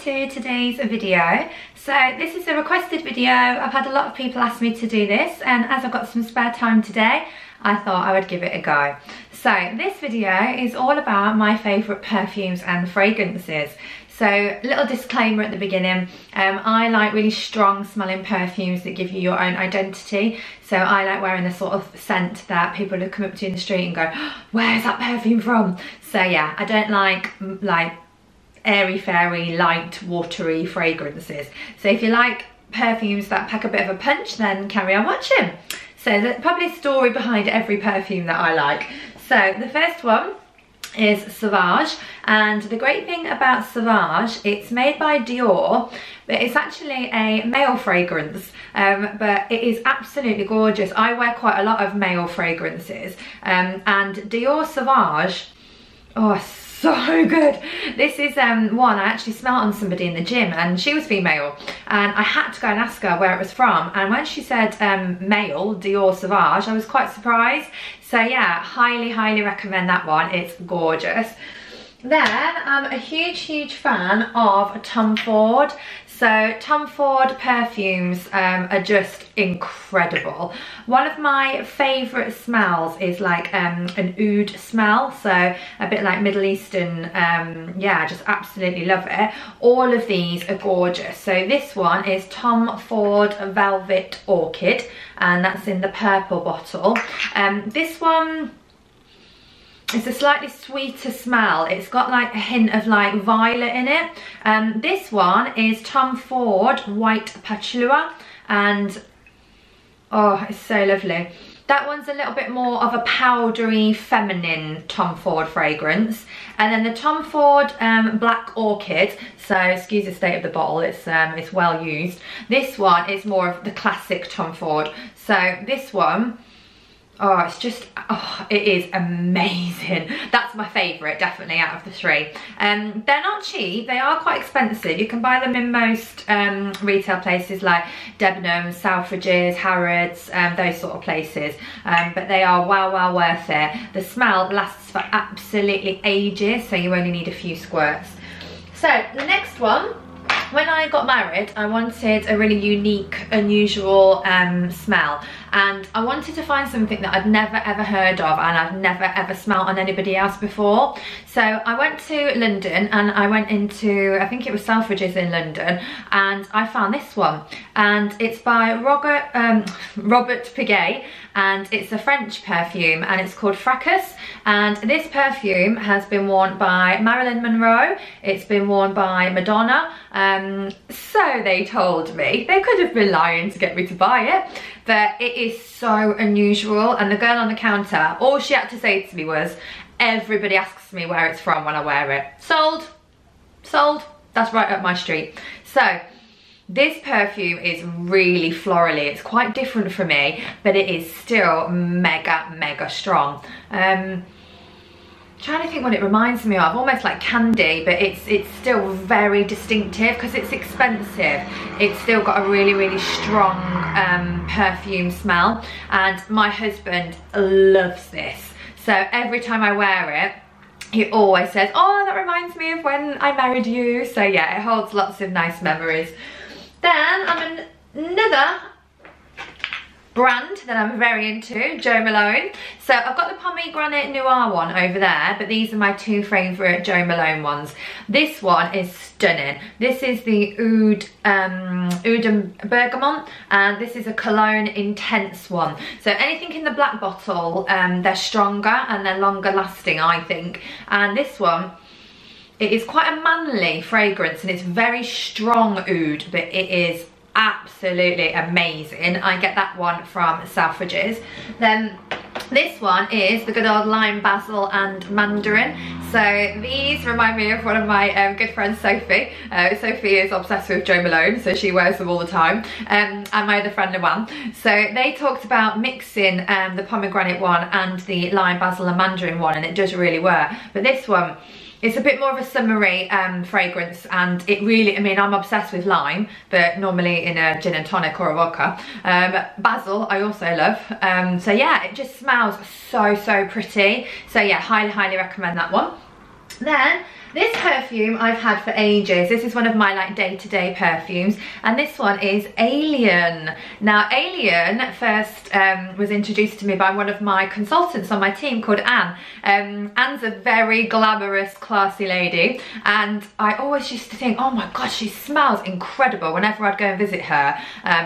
to today's video. So this is a requested video. I've had a lot of people ask me to do this, and as I've got some spare time today, I thought I would give it a go. So this video is all about my favourite perfumes and fragrances. So little disclaimer at the beginning, I like really strong smelling perfumes that give you your own identity. So I like wearing the sort of scent that people will come up to in the street and go, oh, where's that perfume from? So yeah, I don't like airy fairy light watery fragrances. So if you like perfumes that pack a bit of a punch, then carry on watching. So there's probably a story behind every perfume that I like. So the first one is Siraj, and the great thing about Siraj, it's made by Dior, but it's actually a male fragrance, but it is absolutely gorgeous. I wear quite a lot of male fragrances, and Dior Siraj, oh, so good. This is one I actually smelled on somebody in the gym, and she was female, and I had to go and ask her where it was from, and when she said male, Dior Siraj, I was quite surprised. So yeah, highly recommend that one. It's gorgeous. Then I'm a huge fan of Tom Ford. So Tom Ford perfumes are just incredible. One of my favourite smells is like an oud smell, so a bit like Middle Eastern. Yeah, I just absolutely love it. All of these are gorgeous. So this one is Tom Ford Velvet Orchid, and that's in the purple bottle. This one, it's a slightly sweeter smell. It's got like a hint of like violet in it. This one is Tom Ford White Patchouli, and oh, it's so lovely. That one's a little bit more of a powdery, feminine Tom Ford fragrance. And then the Tom Ford Black Orchid, so excuse the state of the bottle, it's well used. This one is more of the classic Tom Ford. So this one, oh, it's just, oh, it is amazing. That's my favourite, definitely, out of the three. They're not cheap, they are quite expensive. You can buy them in most retail places like Debenhams, Selfridges, Harrods, those sort of places. But they are well worth it. The smell lasts for absolutely ages, so you only need a few squirts. So the next one, when I got married, I wanted a really unique, unusual smell, and I wanted to find something that I'd never ever heard of and I've never ever smelled on anybody else before. So I went to London, and I went into, I think it was Selfridges in London, and I found this one, and it's by Robert Piguet, and it's a French perfume, and it's called Fracas. And this perfume has been worn by Marilyn Monroe, it's been worn by Madonna, so they told me. They could have been lying to get me to buy it, but it is so unusual. And the girl on the counter, all she had to say to me was, everybody asks me where it's from when I wear it. Sold, sold, that's right up my street. So this perfume is really florally. It's quite different for me, but it is still mega strong. Trying to think what it reminds me of, almost like candy, but it's still very distinctive because it's expensive. It's still got a really strong perfume smell, and my husband loves this. So every time I wear it, he always says, oh, that reminds me of when I married you. So yeah, it holds lots of nice memories. Then I'm another brand that I'm very into, Jo Malone. So I've got the Pomegranate Noir one over there, but these are my two favourite Jo Malone ones. This one is stunning. This is the Oud and Bergamot, and this is a Cologne Intense one. So anything in the black bottle, they're stronger and they're longer lasting, I think. And this one, it is quite a manly fragrance, and it's very strong oud, but it is absolutely amazing. I get that one from Selfridges. Then this one is the good old lime basil and mandarin. So these remind me of one of my good friends, Sophie. Sophie is obsessed with Jo Malone, so she wears them all the time, and my other friend Luan. So they talked about mixing the pomegranate one and the lime basil and mandarin one, and it does really work. But this one, it's a bit more of a summery fragrance, and it really, I mean, I'm obsessed with lime, but normally in a gin and tonic or a vodka. Basil, I also love. So yeah, it just smells so pretty. So yeah, highly recommend that one. Then This perfume I've had for ages. This is one of my like day-to-day perfumes, and this one is Alien. Now Alien first was introduced to me by one of my consultants on my team called Anne. Anne's a very glamorous, classy lady, and I always used to think, oh my god, she smells incredible whenever I'd go and visit her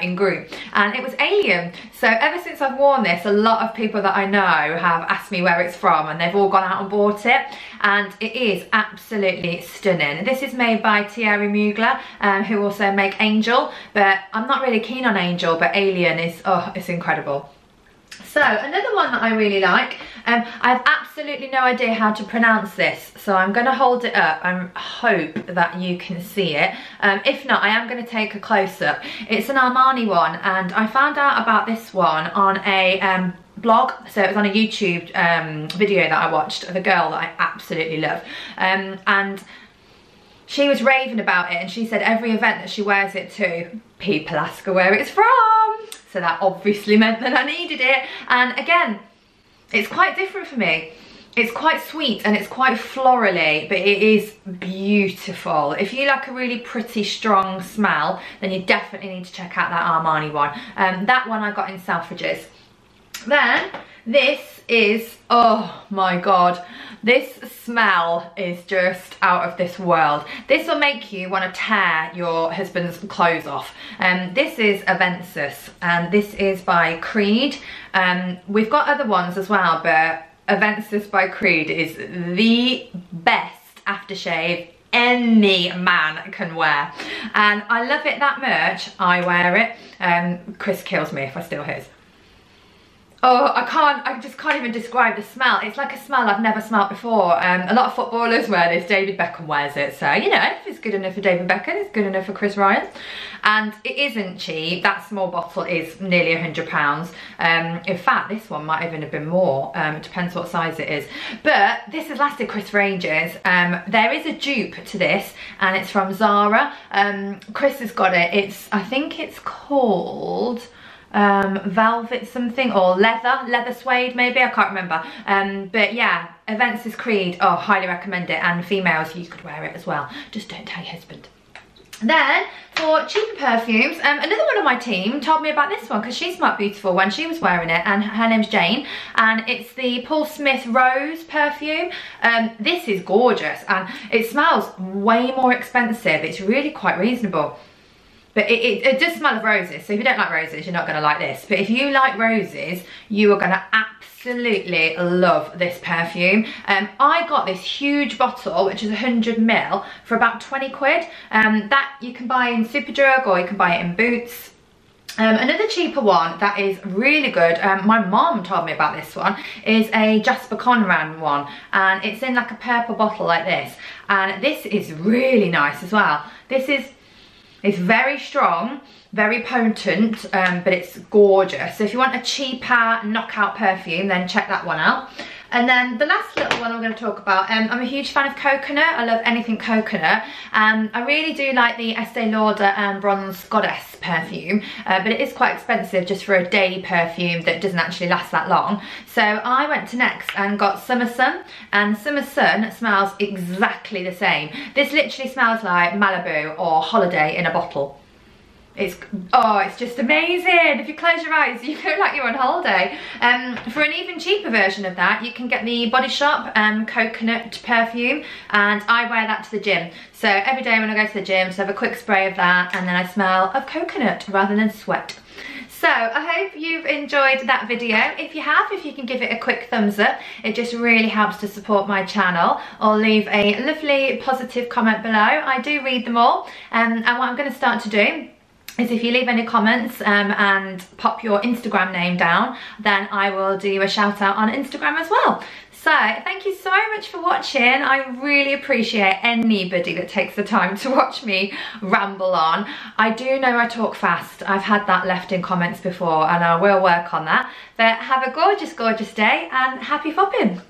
in Groom. And it was Alien. So ever since I've worn this, a lot of people that I know have asked me where it's from, and they've all gone out and bought it, and it is absolutely stunning. This is made by Thierry Mugler, who also make Angel, but I'm not really keen on Angel, but Alien is, oh, it's incredible. So another one that I really like, I have absolutely no idea how to pronounce this, so I'm going to hold it up and hope that you can see it. If not, I am going to take a close-up. It's an Armani one, and I found out about this one on a blog. So it was on a YouTube video that I watched of a girl that I absolutely love, and she was raving about it, and she said every event that she wears it to, people ask her where it's from. So that obviously meant that I needed it. And again, it's quite different for me. It's quite sweet and it's quite florally, but it is beautiful. If you like a really pretty strong smell, then you definitely need to check out that Armani one. That one I got in Selfridges. Then this is, oh my god, this smell is just out of this world. This will make you want to tear your husband's clothes off. This is Aventus, and this is by Creed. We've got other ones as well, but Aventus by Creed is the best aftershave any man can wear, and I love it that much. I wear it. Chris kills me if I steal his. Oh, I just can't even describe the smell. It's like a smell I've never smelled before. A lot of footballers wear this. David Beckham wears it. So, you know, if it's good enough for David Beckham, it's good enough for Chris Ryan. And it isn't cheap. That small bottle is nearly £100. In fact, this one might even have been more. It depends what size it is. But this has lasted Chris for ages. There is a dupe to this, and it's from Zara. Chris has got it. I think it's called velvet something, or leather suede maybe, I can't remember. But yeah, Aventus Creed, oh, highly recommend it. And females, you could wear it as well, just don't tell your husband. Then for cheaper perfumes, another one on my team told me about this one because she smelled beautiful when she was wearing it, and her name's Jane, and it's the Paul Smith Rose perfume. This is gorgeous, and it smells way more expensive. It's really quite reasonable. But it does smell of roses, so if you don't like roses, you're not going to like this. But if you like roses, you are going to absolutely love this perfume. I got this huge bottle, which is 100ml, for about 20 quid. That you can buy in Superdrug, or you can buy it in Boots. Another cheaper one that is really good, my mom told me about this one, is a Jasper Conran one, and it's in like a purple bottle like this, and this is really nice as well. It's very strong, very potent, but it's gorgeous. So if you want a cheaper knockout perfume, then check that one out. And then the last little one I'm going to talk about, I'm a huge fan of coconut. I love anything coconut. I really do like the Estee Lauder Bronze Goddess perfume, but it is quite expensive just for a day perfume that doesn't actually last that long. So I went to Next and got Summer Sun, and Summer Sun smells exactly the same. This literally smells like Malibu or Holiday in a bottle. It's just amazing. If you close your eyes, you feel like you're on holiday. For an even cheaper version of that, you can get the Body Shop coconut perfume, and I wear that to the gym. So every day when I go to the gym, just have a quick spray of that, and then I smell of coconut rather than sweat. So I hope you've enjoyed that video. If you have, if you can give it a quick thumbs up, it just really helps to support my channel, or leave a lovely positive comment below. I do read them all, and what I'm going to start to do is, if you leave any comments and pop your Instagram name down, then I will do you a shout out on Instagram as well. So thank you so much for watching. I really appreciate anybody that takes the time to watch me ramble on. I do know I talk fast. I've had that left in comments before, and I will work on that. But have a gorgeous, gorgeous day, and happy fopping.